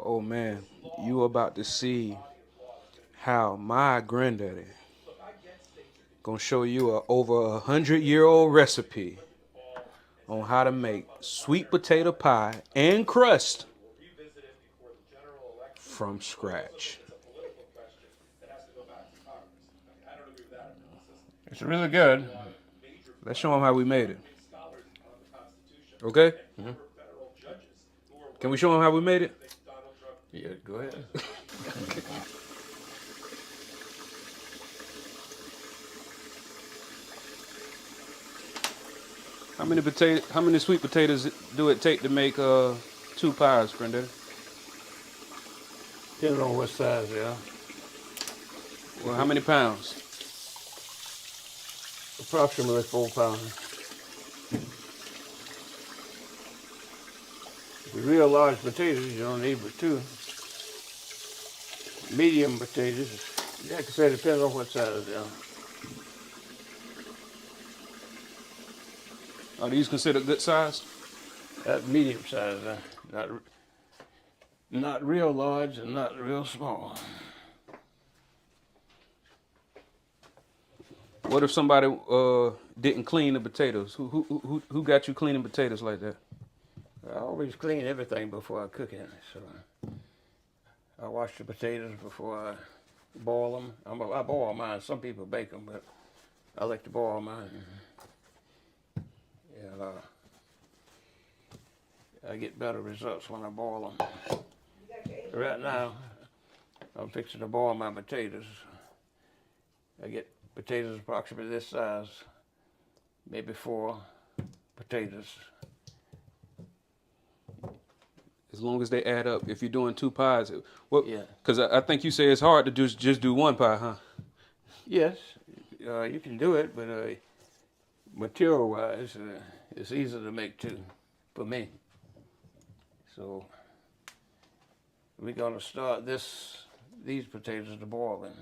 Oh man, you about to see how my granddaddy gonna show you a over 100-year-old recipe on how to make sweet potato pie and crust from scratch. It's really good. Let's show them how we made it. Okay? Mm-hmm. Can we show them how we made it? Yeah, go ahead. How many sweet potatoes do it take to make two pies, granddaddy? Depending on what size they are. Well, how many pounds? Approximately 4 pounds. The real large potatoes, you don't need but 2. Medium potatoes, like I said, depends on what size they are. Are these considered good size? That's medium size, not real large and not real small. What if somebody didn't clean the potatoes? Who got you cleaning potatoes like that? I always clean everything before I cook it, so I wash the potatoes before I boil them. I boil mine. Some people bake them, but I like to boil mine. And I get better results when I boil them. Right now, I'm fixing to boil my potatoes. I get potatoes approximately this size, maybe 4 potatoes. As long as they add up. If you're doing 2 pies, what? Yeah. Because I think you say it's hard to just do 1 pie, huh? Yes, you can do it, but material-wise, it's easier to make 2 for me. So we're gonna start these potatoes to boiling,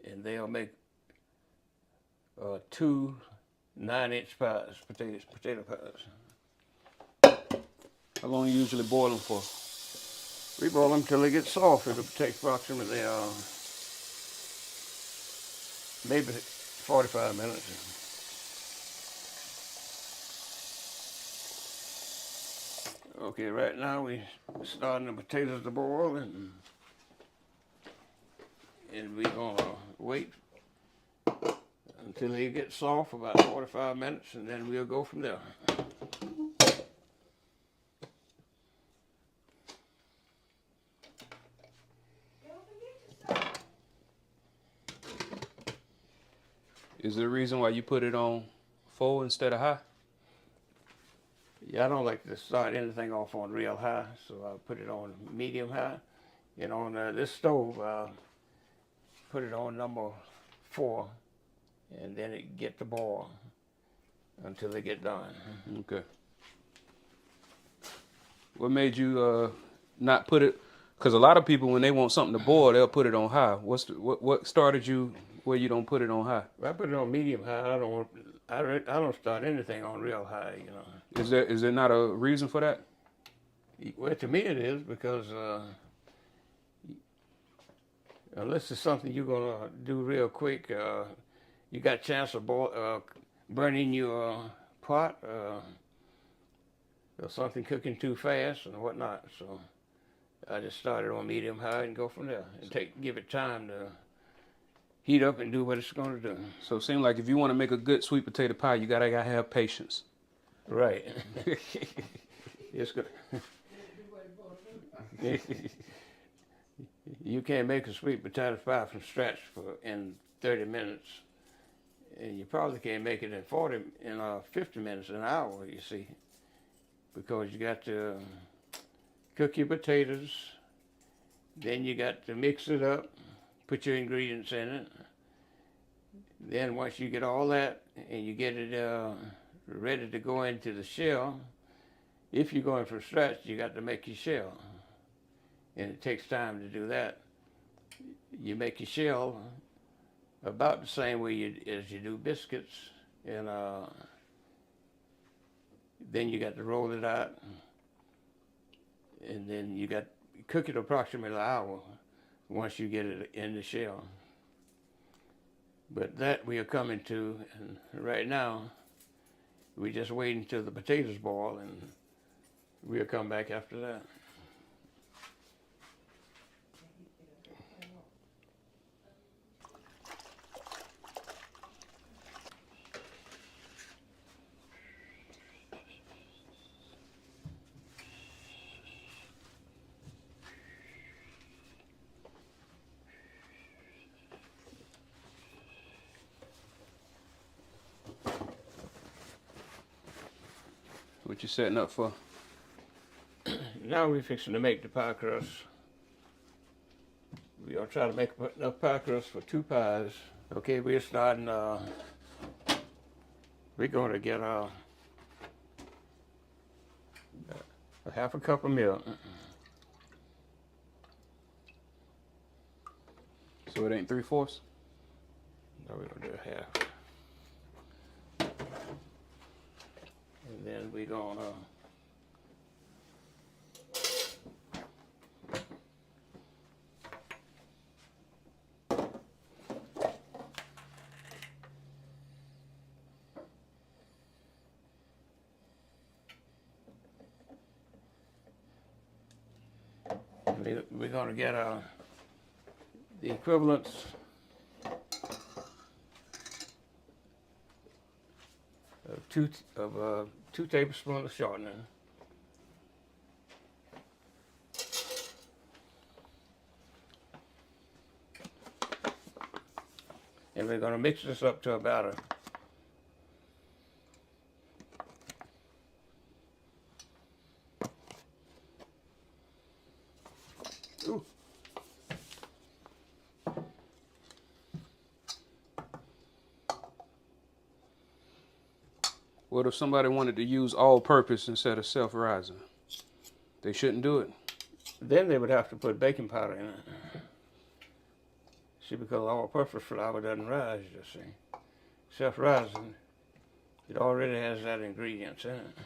and they'll make 2 9-inch pies, potato pies. How long you usually boil them for? We boil them till they get soft. It'll take approximately maybe 45 minutes. Okay, right now we're starting the potatoes to boil, and we're gonna wait until they get soft, about 45 minutes, and then we'll go from there. Is there a reason why you put it on 4 instead of high? Yeah, I don't like to start anything off on real high, so I put it on medium high. And on this stove, put it on number 4, and then it get to boil until they get done. Okay. What made you not put it? Because a lot of people, when they want something to boil, they'll put it on high. What started you where you don't put it on high? I put it on medium high. I don't start anything on real high. You know. Is there not a reason for that? Well, to me it is because unless it's something you're gonna do real quick, you got a chance of burning your pot or something cooking too fast and whatnot. So I just started on medium high and go from there and give it time to heat up and do what it's going to do. So it seems like if you want to make a good sweet potato pie, you gotta have patience. Right. It's good. You can't make a sweet potato pie from scratch in 30 minutes, and you probably can't make it in 50 minutes, an hour. You see, because you got to cook your potatoes, then you got to mix it up, put your ingredients in it. Then once you get all that and you get it ready to go into the shell, if you're going from scratch, you got to make your shell. And it takes time to do that. You make your shell about the same way as you do biscuits, and then you got to roll it out and then you cook it approximately an hour once you get it in the shell. But that we are coming to, and right now we just wait until the potatoes boil, and we'll come back after that. What you setting up for? Now we're fixing to make the pie crust. We are trying to make enough pie crust for 2 pies. Okay, we're starting, we're going to get a half a cup of milk. So it ain't 3/4? No, we're going to do a half. And then we're going to get the equivalents of 2 tablespoons of shortening. And we're going to mix this up to about ooh. What if somebody wanted to use all-purpose instead of self-rising? They shouldn't do it. Then they would have to put baking powder in it. See, because all-purpose flour doesn't rise, you see. Self-rising, it already has that ingredients in it.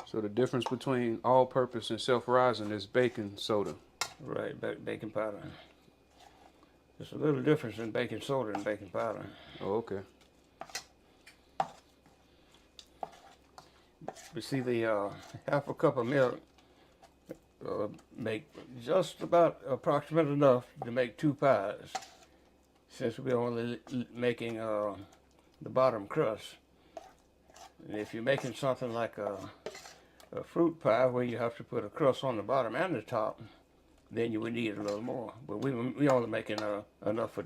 So the difference between all-purpose and self-rising is baking soda. Right, baking powder. There's a little difference in baking soda and baking powder. Oh, okay. You see, the half a cup of milk make just about approximate enough to make 2 pies, since we're only making the bottom crust. And if you're making something like a fruit pie where you have to put a crust on the bottom and the top, then you would need a little more. But we only making enough for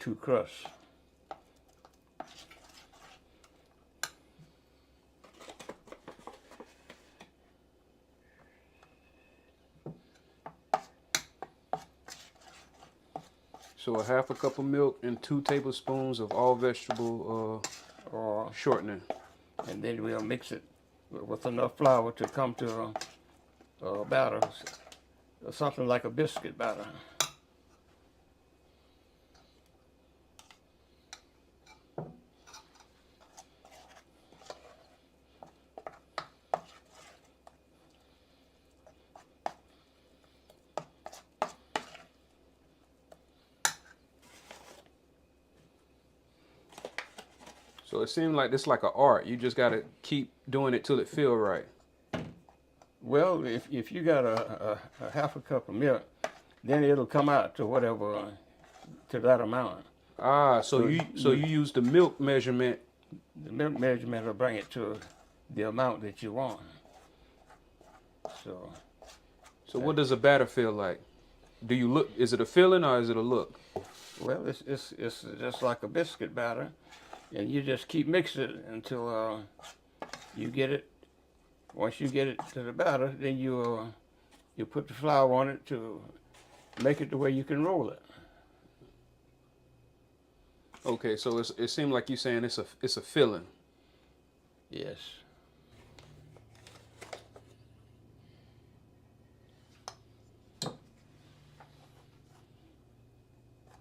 2 crusts. So a half a cup of milk and 2 tablespoons of all vegetable shortening. And then we'll mix it with enough flour to come to a batter, something like a biscuit batter. So it seems like it's like an art. You just gotta keep doing it till it feel right. Well, if you got a half a cup of milk, then it'll come out to whatever, to that amount. Ah, so you use the milk measurement. The milk measurement will bring it to the amount that you want. So what does a batter feel like? Do you look? Is it a feeling or is it a look? Well, it's just like a biscuit batter, and you just keep mixing it until you get it. Once you get it to the batter, then you put the flour on it to make it the way you can roll it. Okay, so it seemed like you're saying it's a filling. Yes.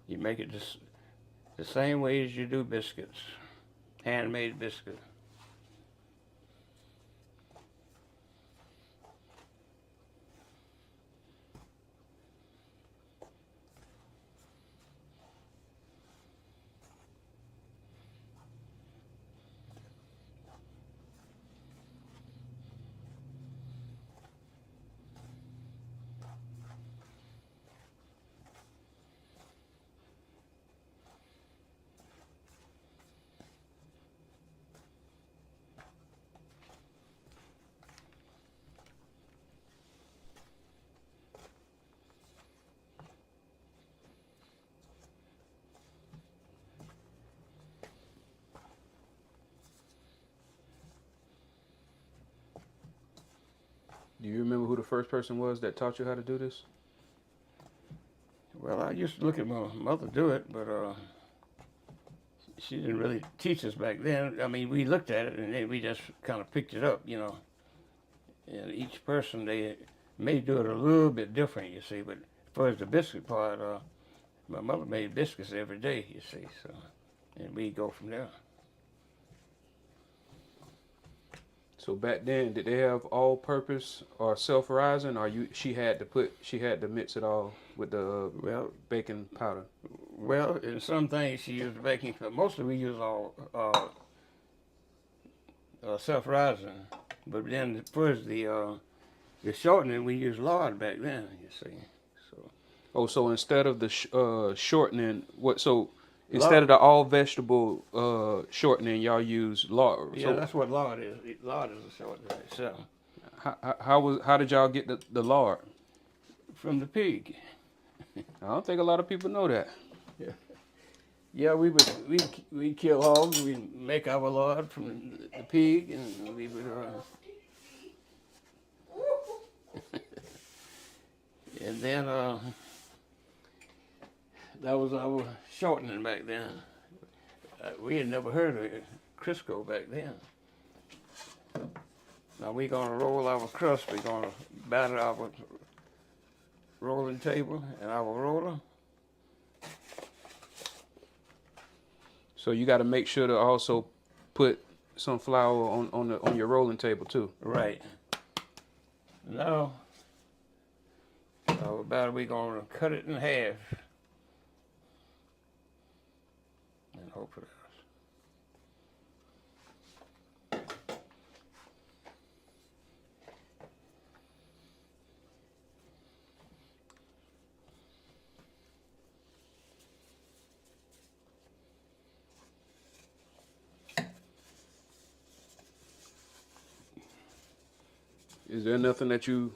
You make it just the same way as you do biscuits, handmade biscuit. Do you remember who the first person was that taught you how to do this? Well, I used to look at my mother do it, but she didn't really teach us back then. I mean, we looked at it and then we just kind of picked it up, you know. And each person, they may do it a little bit different, you see. But as far as the biscuit part, my mother made biscuits every day, you see. So, and we go from there. So back then, did they have all-purpose or self-rising, or she had to mix it all with the Well, baking powder? well, in some things she used baking, but mostly we use all self-rising. But then first the shortening, we used lard back then, you see. So Oh, so instead of the shortening, what? So instead lard, of the all-vegetable shortening, y'all use lard. yeah, So that's what lard is. Lard is a shortening itself. how did y'all get the lard? From the pig. I don't think a lot of people know that. Yeah. Yeah, we kill hogs. We make our lard from the pig, and we would. And then that was our shortening back then. We had never heard of Crisco back then. Now we're gonna roll our crust. We're gonna batter our rolling table and our roller. So you got to make sure to also put some flour on your rolling table too. Right. Now our batter, we're gonna cut it in half and hope for that. Is there nothing that you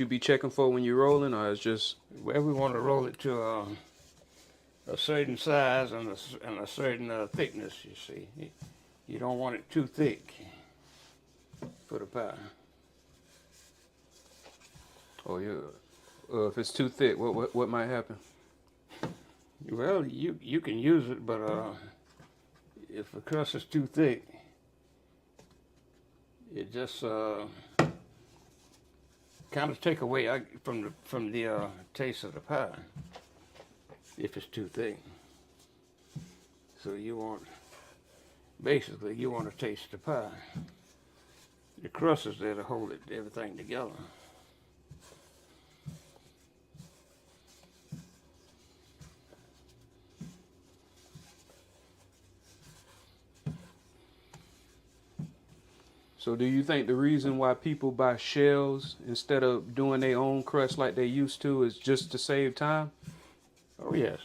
be checking for when you're rolling, or it's just? Well, we want to roll it to a certain size and a certain thickness, you see. You don't want it too thick for the pie. Oh yeah. If it's too thick, what might happen? Well, you can use it, but if the crust is too thick, it just kind of take away from the taste of the pie if it's too thick. So you want to taste the pie. The crust is there to hold everything together. So do you think the reason why people buy shells instead of doing their own crust like they used to is just to save time? Oh yes,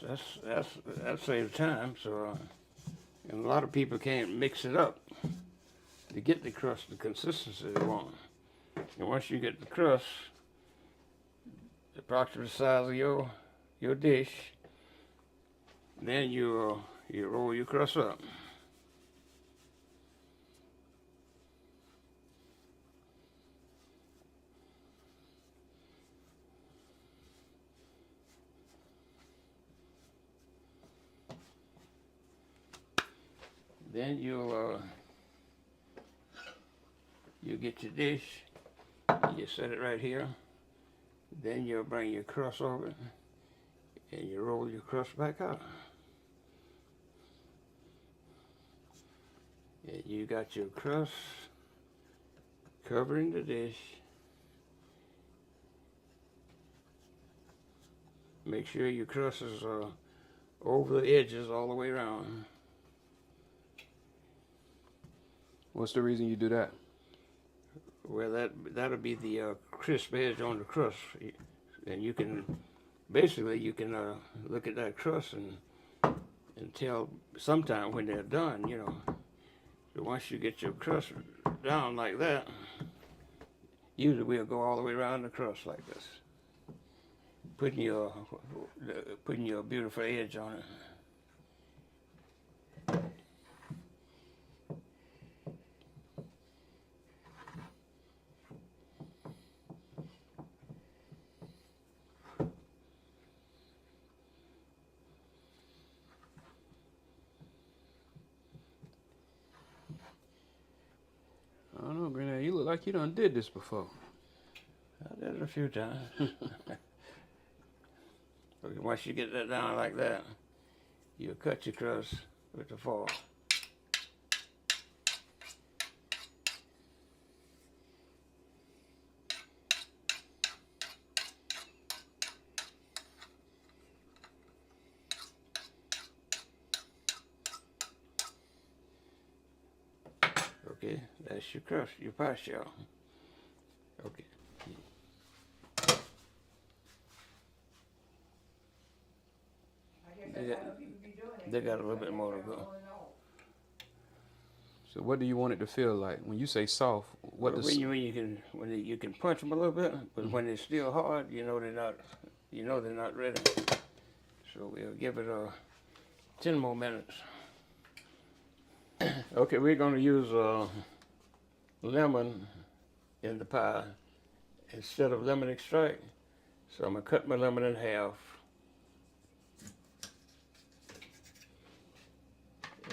that saves time. So, and a lot of people can't mix it up to get the crust the consistency they want. And once you get the crust, approximately the size of your dish, then you roll your crust up. Then you get your dish, you set it right here. Then you'll bring your crust over it, and you roll your crust back out. And you got your crust covering the dish. Make sure your crust is over the edges all the way around. What's the reason you do that? Well, that'll be the crisp edge on the crust, and you can look at that crust and tell sometime when they're done, you know. So once you get your crust down like that, usually we'll go all the way around the crust like this, putting your beautiful edge on it. like you done did this before. I did it a few times. Okay, once you get that down like that, you cut your crust with the fork. Okay, that's your crust, your pie shell. Okay. They got a little bit more to go. So what do you want it to feel like when you say soft? What Well, does when you can punch them a little bit, but when they're still hard, you know they're not ready. So we'll give it 10 more minutes. Okay, we're going to use lemon in the pie instead of lemon extract. So I'm going to cut my lemon in half.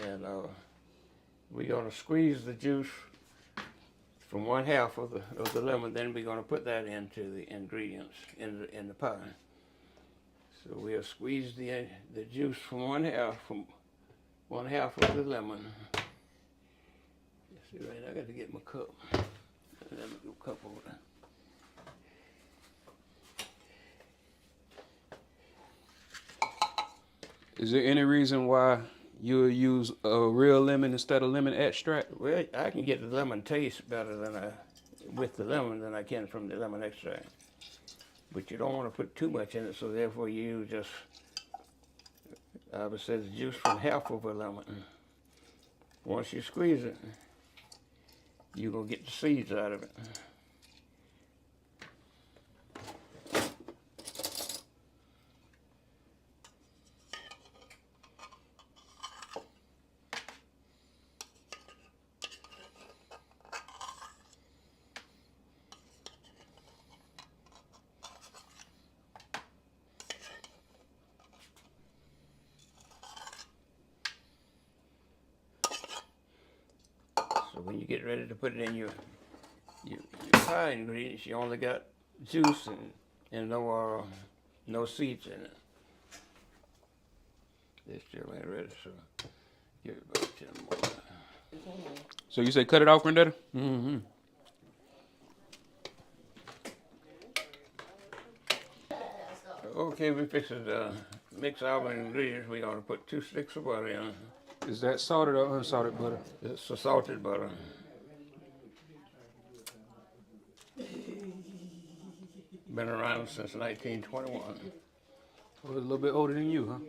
And we're going to squeeze the juice from one half of the lemon. Then we're going to put that into the ingredients in the pie. So we'll squeeze the juice from one half of the lemon. See, right, I got to get my cup. Let me go cup over there. Is there any reason why you would use a real lemon instead of lemon extract? Well, I can get the lemon taste better with the lemon than I can from the lemon extract. But you don't want to put too much in it, so therefore you use just, I would say, the juice from half of a lemon. Once you squeeze it, you're going to get the seeds out of it. So when you get ready to put it in your pie ingredients, you only got juice and no seeds in it. They still ain't ready, so give it about 10 more. So you say cut it off, Granddaddy? Mm-hmm. Okay, we fixed to mix our ingredients. We're going to put 2 sticks of butter in. Is that salted or unsalted butter? It's a salted butter. Been around since 1921. Well, a little bit older than you,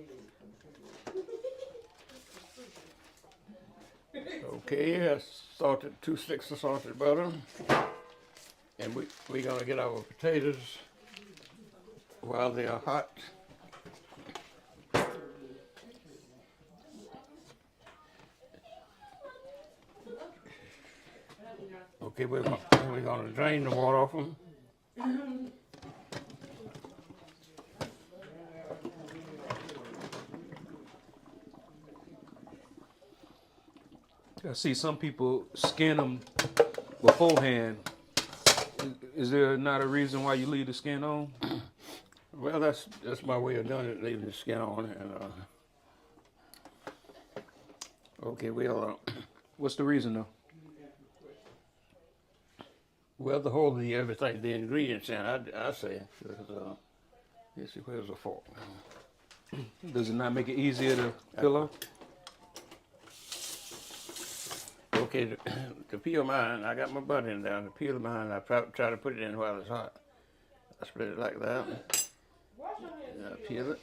huh? Okay, that's salted, 2 sticks of salted butter. And we're going to get our potatoes while they are hot. Okay, we're going to drain the water off them. I see some people skin them beforehand. Is there not a reason why you leave the skin on? Well, that's my way of doing it, leaving the skin on. And okay, What's the reason though? Well, to hold everything, the ingredients in, I say, because, let's see, where's the fork? Does it not make it easier to peel off? Okay, to peel mine, I got my butter in there. To peel mine, I try to put it in while it's hot. I spread it like that. And I peel it.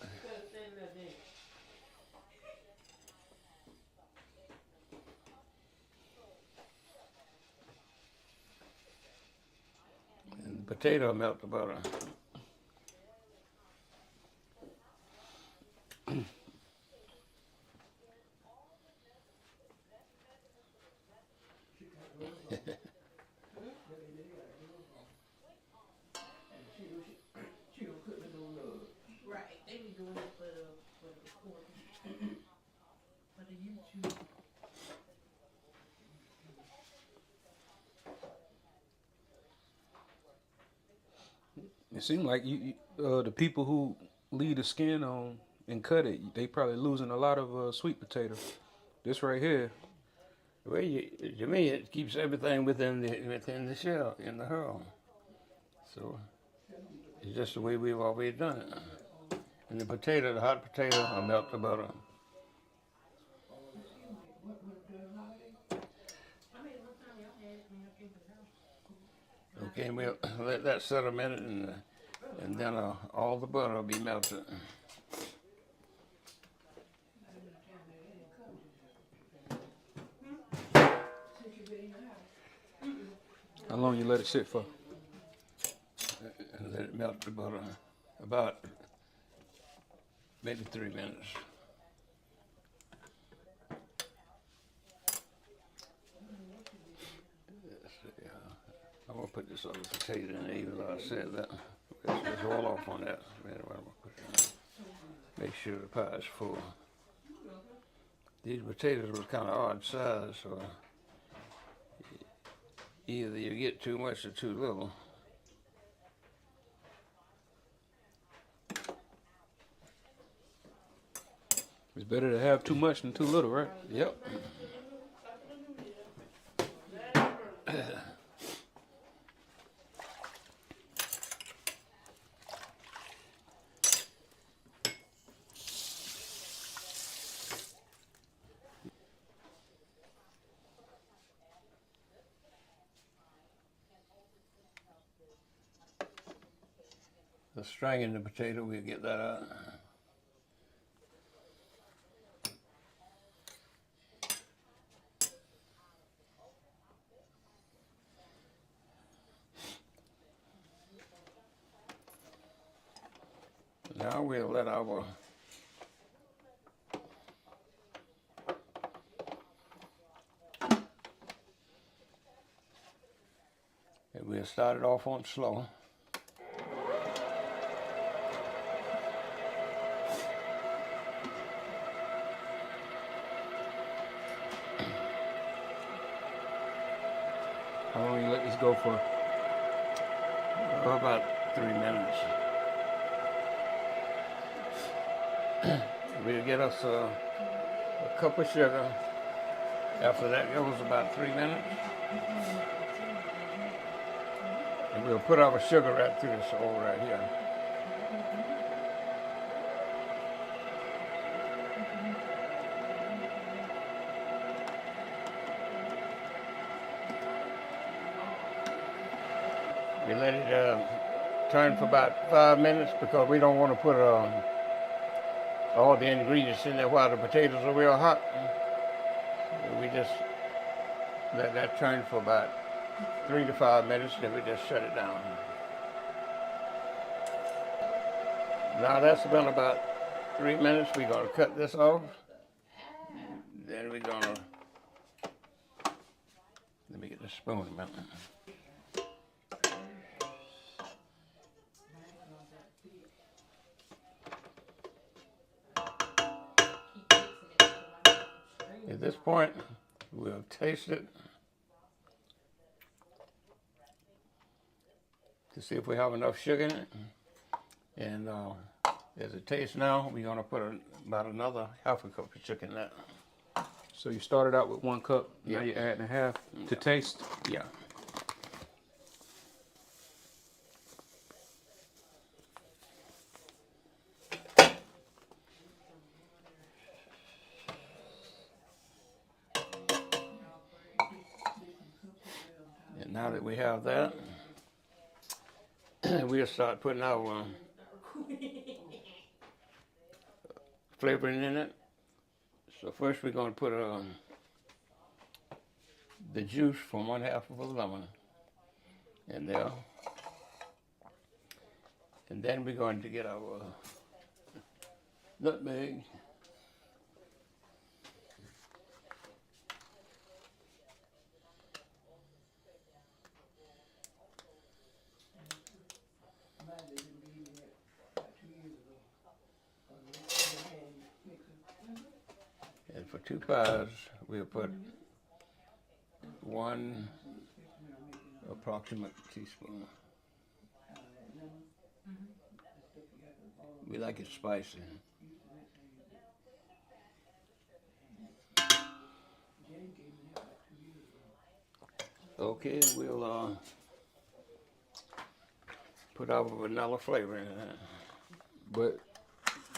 And the potato, melt the butter. It seems like the people who leave the skin on and cut it, they probably losing a lot of sweet potato. This right here, Well, to me, it keeps everything within the shell, in the hull. So it's just the way we've always done it. And the potato, the hot potato, I melt the butter. Okay, and we'll let that set a minute, and then all the butter will be melted. how long you let it sit for? And let it melt the butter about maybe 3 minutes. I'm gonna put this other potato in there, even though I said that. Let's roll off on that. Make sure the pie is full. These potatoes were kind of odd size, so either you get too much or too little. It's better to have too much than too little, right? Yep. The string in the potato, we'll get that out. Now we'll let our and we'll start it off on slow. How long you let this go for? For about 3 minutes. We'll get us a cup of sugar. After that goes about 3 minutes. And we'll put our sugar right through this hole right here. We let it turn for about 5 minutes because we don't want to put all the ingredients in there while the potatoes are real hot. We just let that turn for about 3 to 5 minutes, then we just shut it down. Now that's been about 3 minutes. We're going to cut this off. Then we're going to, let me get the spoon a minute. At this point, we'll taste it to see if we have enough sugar in it. And as it tastes now, we're going to put about another half a cup of sugar in that. So you started out with 1 cup, now Yeah. you're adding a half to taste. Yeah. And now that we have that, we'll start putting our flavoring in it. So first we're going to put the juice from 1/2 of a lemon in there. And then we're going to get our nutmeg. And for 2 pies, we'll put 1 approximate teaspoon. We like it spicy. Okay, we'll put our vanilla flavor in that. But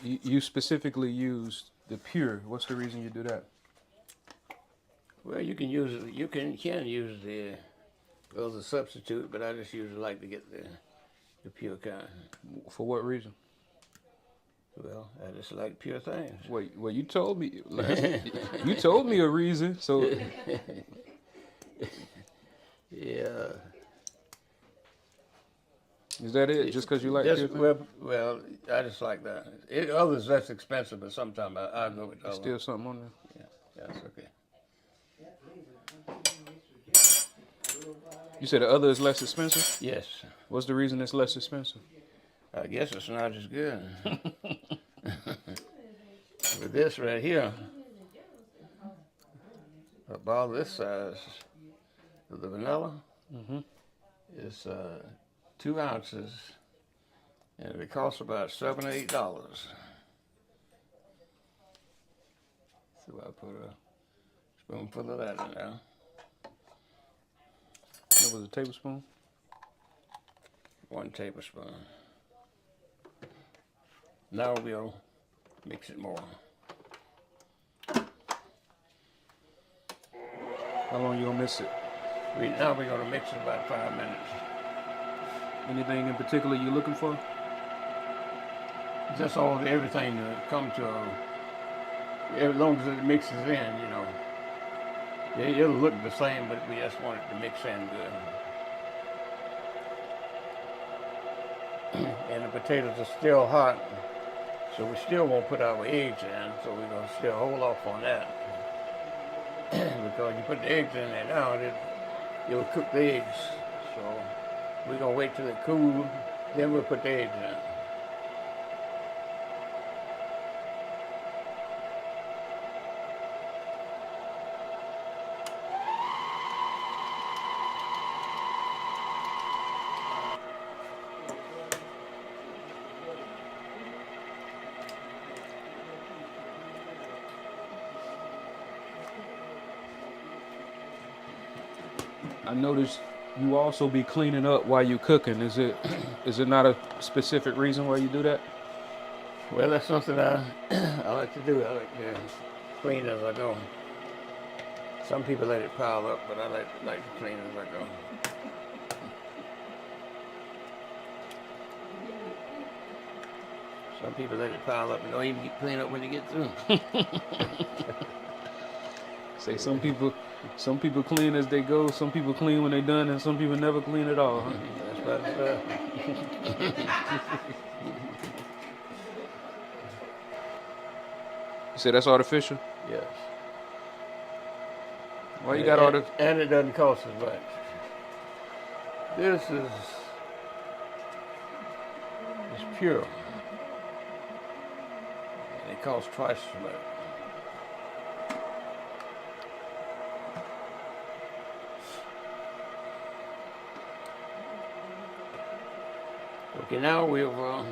you specifically used the pure. What's the reason you do that? Well, you can use it. You can use the other substitute, but I just usually like to get the pure kind. For what reason? Well, I just like pure things. Well, you told me. You told me a reason. So Yeah. is that it? Just because you like pure things? Well, I just like that. Others less expensive, but sometimes I go with other. Still something on there. Yeah, that's okay. You said the other is less expensive? Yes. What's the reason it's less expensive? I guess it's not as good. With this right here, about this size of the vanilla is 2 ounces, and it costs about $7 or $8. So I put a spoonful of that in there. That was a tablespoon? 1 tablespoon. Now we'll mix it more. How long you gonna mix it? Now we're gonna mix it about 5 minutes. Anything in particular you looking for? Just everything to come to as long as it mixes in, you know. It'll look the same, but we just want it to mix in good. And the potatoes are still hot, so we still won't put our eggs in, so we're gonna still hold off on that. Because you put the eggs in there now, it'll cook the eggs. So we're gonna wait till it cools, then we'll put the eggs in. I noticed you also be cleaning up while you cooking. Is it not a specific reason why you do that? Well, that's something I like to do. I like to clean as I go. Some people let it pile up, but I like to clean as I go. Some people let it pile up and don't even clean up when they get through. Say some people clean as they go, some people clean when they done, and some people never clean at all, huh? That's about it. You say that's artificial? Yes. Why you got all the... And it doesn't cost as much. This is pure. And it costs twice as much. Okay, now we'll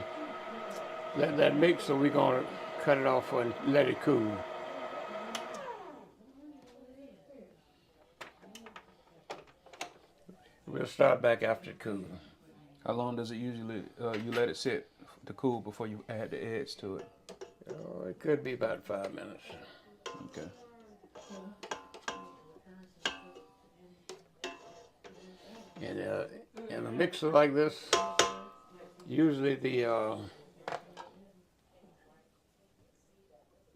let that mix, so we're going to cut it off and let it cool. We'll start back after it cools. How long does it usually, you let it sit to cool before you add the eggs to it? Oh, it could be about 5 minutes. Okay. And in a mixer like this, usually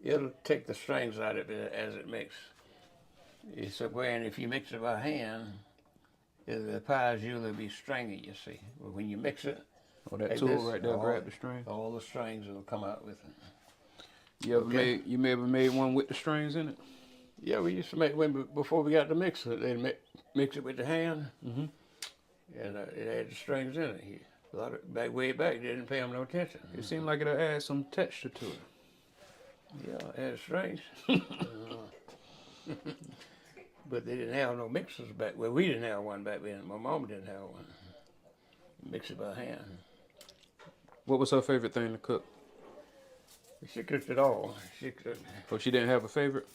it'll take the strings out of it as it mixes. So when if you mix it by hand, the pies usually be stringy, you see. But when you mix it, that like tool this, right there, grab the string. All the strings will come out with it. You ever made one with the strings in it? Yeah, we used to make one before we got the mixer. They'd mix it with the hand, and it had the strings in it. A lot of way back, they didn't pay them no attention. It seemed like it'll add some texture to it. Yeah, it had strings. But they didn't have no mixers back. Well, we didn't have one back then. My mom didn't have one. Mix it by hand. What was her favorite thing to cook? She cooked it all. She cooked. Oh, she didn't have a favorite?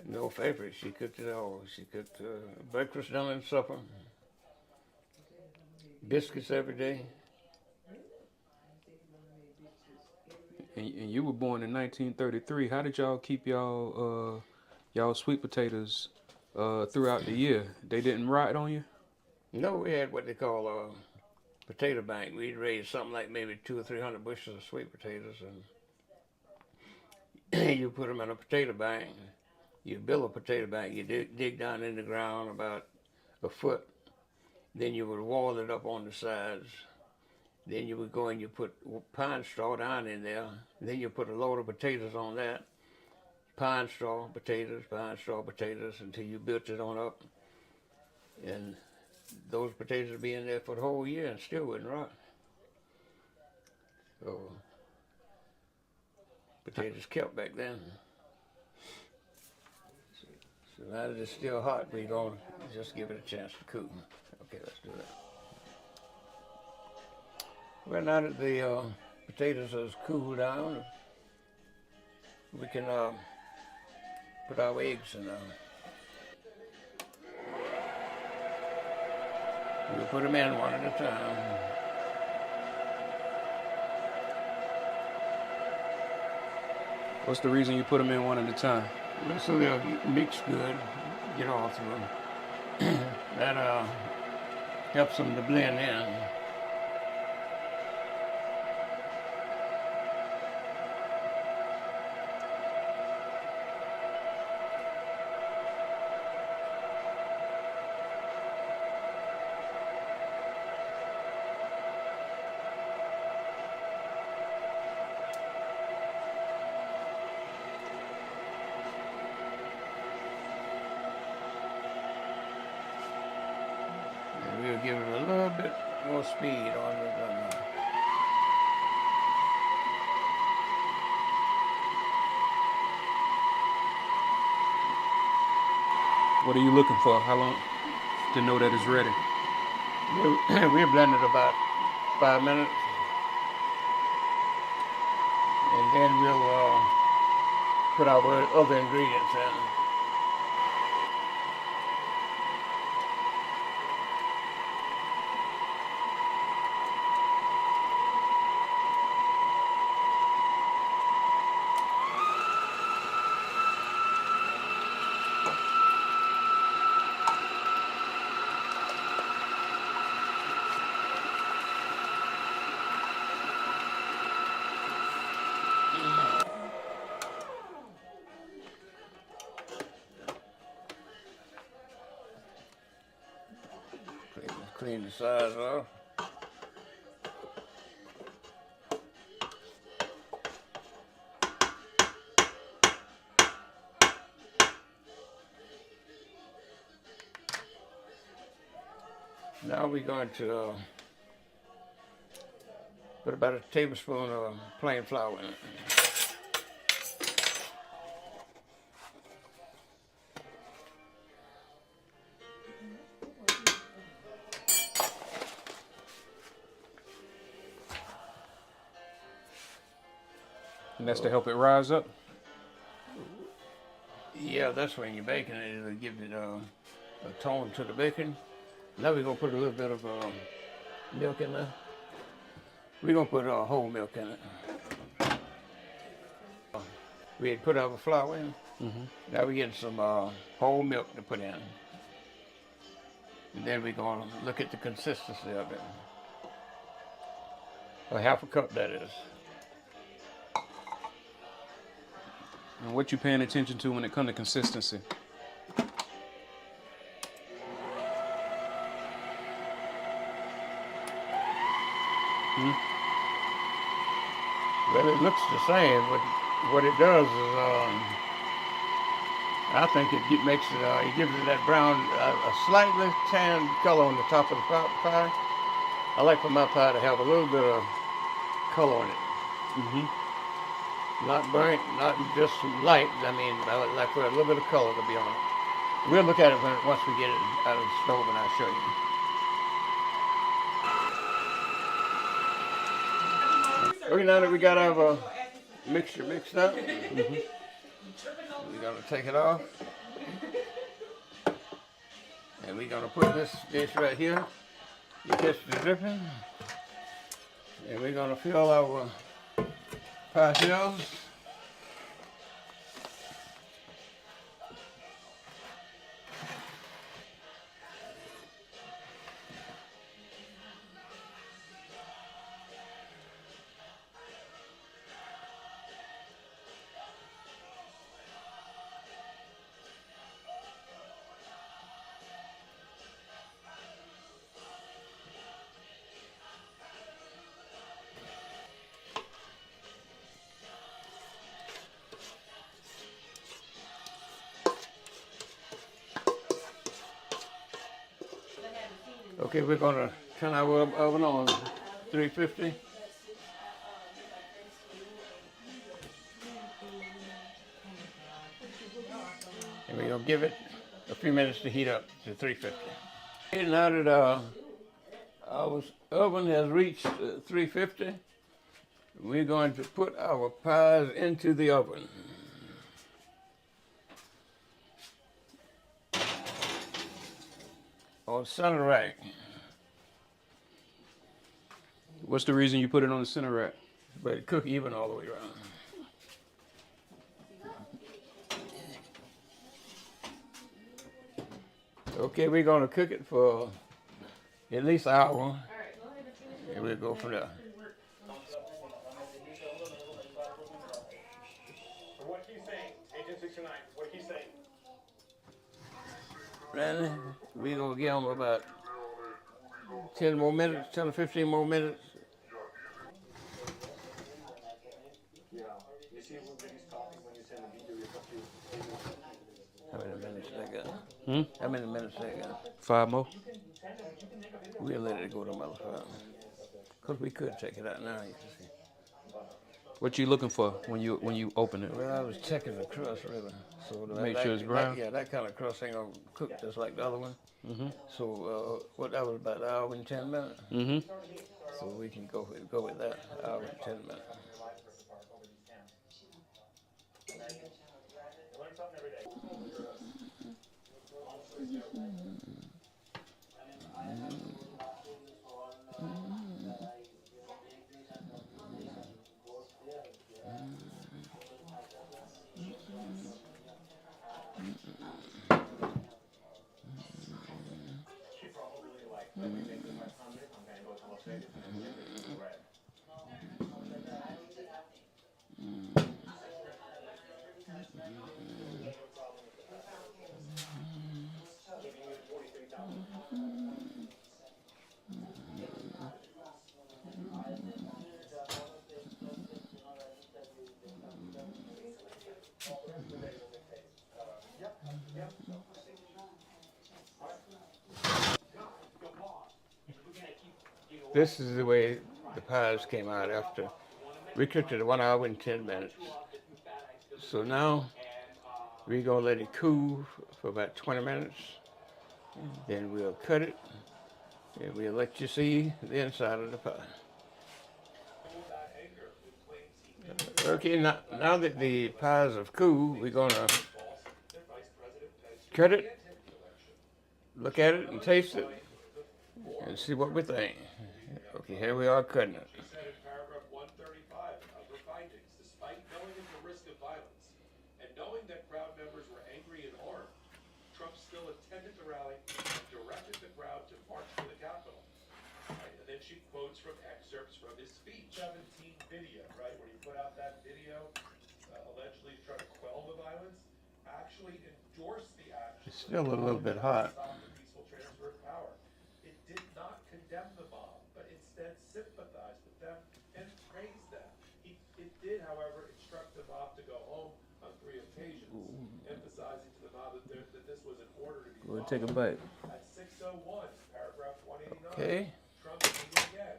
No favorite. She cooked it all. She cooked breakfast, dinner, and supper. Biscuits every day. And you were born in 1933. How did y'all keep y'all sweet potatoes throughout the year? They didn't rot on you? No, we had what they call a potato bank. We'd raise something like maybe 200 or 300 bushels of sweet potatoes, and you put them in a potato bank. You build a potato bank. You dig down in the ground about a foot. Then you would wall it up on the sides. Then you would go and you put pine straw down in there. Then you put a load of potatoes on that. Pine straw potatoes until you built it on up. And those potatoes would be in there for the whole year and still wouldn't rot. So potatoes kept back then. So now that it's still hot, we're going to just give it a chance to cool. Okay, let's do that. Well, now that the potatoes has cooled down, we can put our eggs in. We'll put them in one at a time. What's the reason you put them in one at a time? So they'll mix good, get all through them. That helps them to blend in. We'll give it a little bit more speed on it. What are you looking for? How long to know that it's ready? We'll blend it about 5 minutes. And then we'll put our other ingredients in. Clean the sides off. Now we're going to put about a tablespoon of plain flour in it. And that's to help it rise up? Yeah, that's when you're baking it. It'll give it a tone to the bacon. Now we're going to put a little bit of milk in there. We're going to put whole milk in it. We had put our flour in. Now we're getting some whole milk to put in. And then we're going to look at the consistency of it. A half a cup, that is. And what you paying attention to when it comes to consistency? Well, it looks the same, but what it does is, I think it makes it, it gives it that brown, a slightly tan color on the top of the pie. I like for my pie to have a little bit of color in it. Not burnt, not just light. I mean, I would like for a little bit of color to be on it. We'll look at it once we get it out of the stove, and I'll show you. Okay, now that we got our mixture mixed up. We're gonna take it off, and we're gonna put this dish right here. You catch the dripping, and we're gonna fill our pie shells. Okay, we're gonna turn our oven on 350. And we're gonna give it a few minutes to heat up to 350. Okay, now that our oven has reached 350, we're going to put our pies into the oven. On center rack. What's the reason you put it on the center rack? But it cook even all the way around. Okay, we're gonna cook it for at least an hour, and we'll go from there. What he's saying, Agent 69, what he's saying. Randy, we're gonna give them about 10 more minutes, 10 or 15 more minutes. Yeah, you see when he's talking, when you send a video, you're confused. How many minutes they got? Hmm? How many minutes they got? 5 more. We'll let it go to motherfucker. Because we could take it out now, you can see. What you looking for when you open it? Well, I was checking the crust, really. So Make sure it's brown? Yeah, that kind of crust ain't gonna cook just like the other one. Mm-hmm. So, what that was about an hour and 10 minutes. Mm-hmm. So we can go with that, hour and 10 minutes. This is the way the pies came out after we cooked it 1 hour and 10 minutes. So now we're gonna let it cool for about 20 minutes. Then we'll cut it and we'll let you see the inside of the pie. Okay, now that the pies have cooled, we're gonna cut it, look at it and taste it, and see what we think. Okay, here we are cutting it. She said in paragraph 135 of her findings, despite knowing of the risk of violence and knowing that crowd members were angry and armed, Trump still attended the rally and directed the crowd to march for the Capitol. Right? And then she quotes from excerpts from his speech. 17 video, right, where you put out that video allegedly trying to quell the violence, actually endorsed the action. It's still a little bit hot. Stop the peaceful transfer of power. It did not condemn the mob, but instead sympathized with them and praised them. It did, however, instruct the mob to go home on 3 occasions, emphasizing to the mob that this was an order to be followed. We'll take a bite. At 6:01, paragraph 189, Okay. Trump tweeted again.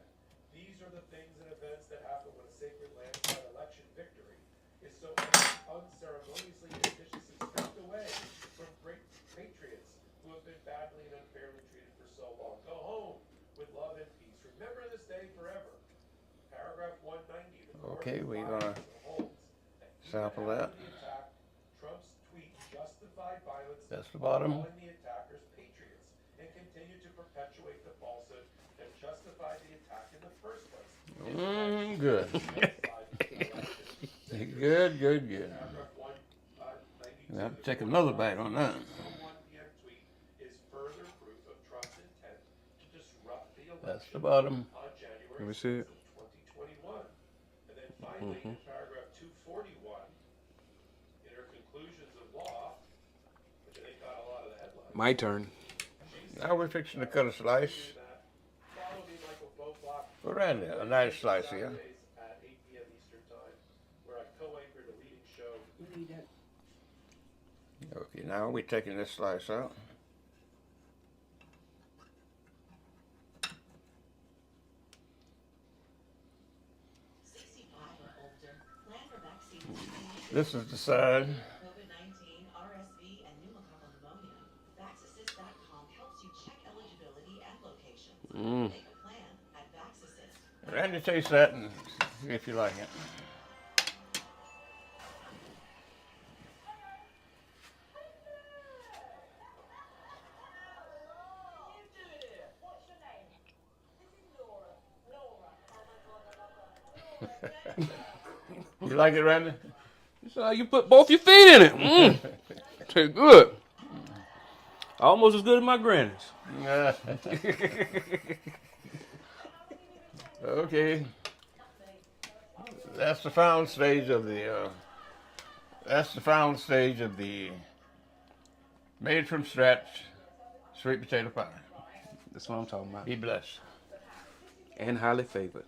These are the things and events that happen when a sacred landslide election victory is so unceremoniously and viciously stripped away from great patriots who have been badly and unfairly treated for so long. Go home with love and peace. Remember this day forever. Paragraph 190. Okay, we're gonna Sample that. Trump's tweet justified violence, That's the bottom. calling the attackers patriots, and continued to perpetuate the falsehood that justified the attack in the first place. Good. Good, good, good. Paragraph 192. Now take another bite on that. 1 p.m. tweet is further proof of Trump's intent to disrupt the election. That's the bottom. On January Let me see it. 2021. And then finally, in paragraph 241, in her conclusions of law, which I think got a lot of the headlines. My turn. Now we're fixing to cut a slice Follow me, Michael Beauclerk, for Randy. A nice slice here. Saturdays at 8 p.m. Eastern Time, where I co-anchored a leading show. Okay, now we're taking this slice out. This is the side. COVID-19, RSV, and pneumococcal pneumonia. Vaxassist.com helps you check eligibility and locations. Make a plan at Vaxassist. Randy, taste that and see if you like it. You like it, Randy? So you put both your feet in it. Tastes good. Almost as good as my granny's. Okay. That's the final stage of the. That's the final stage of the made from scratch sweet potato pie. That's what I'm talking about. Be blessed. And highly favored.